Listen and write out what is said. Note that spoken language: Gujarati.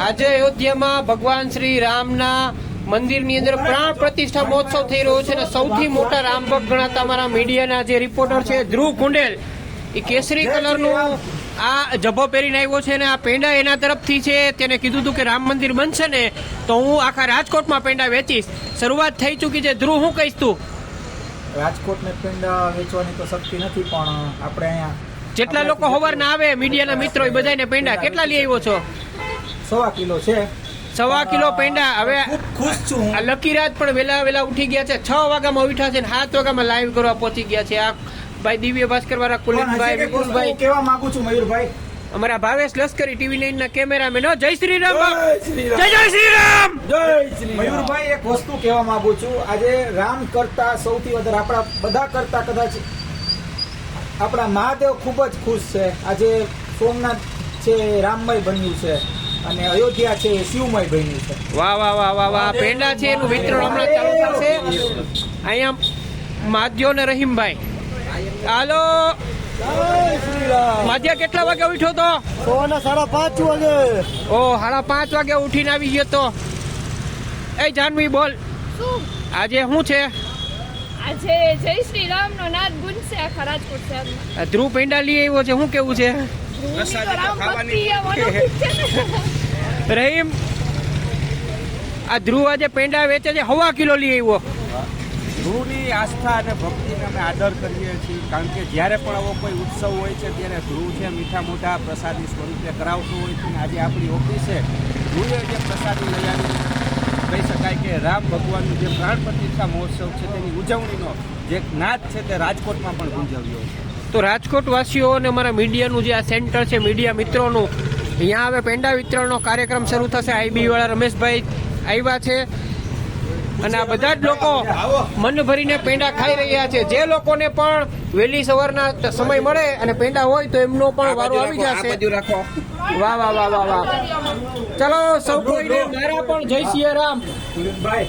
આજે અયોધ્યામાં ભગવાન શ્રી રામના મંદિરની અંદર પ્રાણ પ્રતિષ્ઠા મહોત્સવ થઈ રહ્યો છે અને સૌથી મોટા રામભક્ત ગણાતા અમારા મીડિયાના જે રિપોર્ટર છે ધ્રુવ કુંડેલ, એ કેસરી કલરનું આ જભ્ભો પહેરીને આવ્યો છે અને આ પેંડા એના તરફથી છે. તેને કીધું હતું કે રામ મંદિર બનશે ને તો હું આખા રાજકોટમાં પેંડા વેચીશ. શરૂઆત થઈ ચૂકી છે. ધ્રુવ, શું કહીશ તું? રાજકોટને પેંડા વેચવાની તો શક્તિ નથી, પણ આપણે અહીંયા જેટલા લોકો સવારના આવે મીડિયાના મિત્રો એ બધાને પેંડા કેટલા લઈ આવ્યો છો? 1.25 કિલો છે. 1.25 કિલો પેંડા. હવે ખુશ છું. આ લકીરાજ પણ વેલા ઉઠી ગયા છે. 6 વાગ્યામાં ઉઠ્યા છે ને 7 વાગ્યામાં લાઈવ કરવા પહોંચી ગયા છે. આ ભાઈ દિવ્ય ભાસ્કર વાળા કુલદીપભાઈ, વિપુલભાઈ, કેવા માંગુ છું મયુરભાઈ, અમારા ભાવેશ લશ્કરી TV9 ના કેમેરામેન. જય શ્રી રામ, જય શ્રી રામ. મયુરભાઈ એક વસ્તુ કહેવા માંગુ છું. આજે રામ કરતા સૌથી વધારે આપણા બધા કરતા કદાચ આપણા મહાદેવ ખૂબ જ ખુશ છે. આજે સોમનાથ છે રામમય બન્યું છે અને અયોધ્યા છે શિવમય બન્યું છે. વાહ વાહ વાહ વાહ વાહ. પેંડા છે એનું વિતરણ હમણાં ચાલુ થશે. અહીંયા માધ્યો ને રહીમભાઈ, હાલો. માધ્યા કેટલા વાગે ઉઠ્યો તો? 5:30 વાગે. ઓ, 5:30 વાગે ઉઠીને આવી ગયો તો. એ જાનવી બોલ, આજે શું છે? આજે જય શ્રી રામ નો નાદ ગુંજશે આખા રાજકોટ શહેરમાં. ધ્રુવ પેંડા લઈ આવ્યો છે, શું કેવું છે? રહીમ, આ ધ્રુવ આજે પેંડા વેચે છે, 1.25 કિલો લઈ આવ્યો. ધ્રુવની આસ્થા અને ભક્તિને અમે આદર કરીએ છીએ, કારણ કે જ્યારે પણ આવો કોઈ ઉત્સવ હોય છે ત્યારે ધ્રુવ છે મીઠા મોઢા પ્રસાદી સ્વરૂપે કરાવતું હોય છે. આજે આપણી ઓફિસે ધ્રુવે જે પ્રસાદી લઈ આવી, કહી શકાય કે રામ ભગવાનનું જે પ્રાણ પ્રતિષ્ઠા મહોત્સવ છે તેની ઉજવણીનો જે નાદ છે તે રાજકોટમાં પણ ગુંજવ્યો છે. તો રાજકોટ વાસીઓ અને અમારા મીડિયાનું જે આ સેન્ટર છે મીડિયા મિત્રોનું, અહીંયા હવે પેંડા વિતરણનો કાર્યક્રમ શરૂ થશે. IB વાળા રમેશભાઈ આવ્યા છે અને આ બધા જ લોકો મન ભરીને પેંડા ખાઈ રહ્યા છે. જે લોકોને પણ વહેલી સવારના સમય મળે અને પેંડા હોય તો એમનો પણ વારો આવી જશે. વાહ વાહ વાહ વાહ વાહ. ચલો સૌ કોઈને મારા પણ જય સિયા રામ. ભાઈ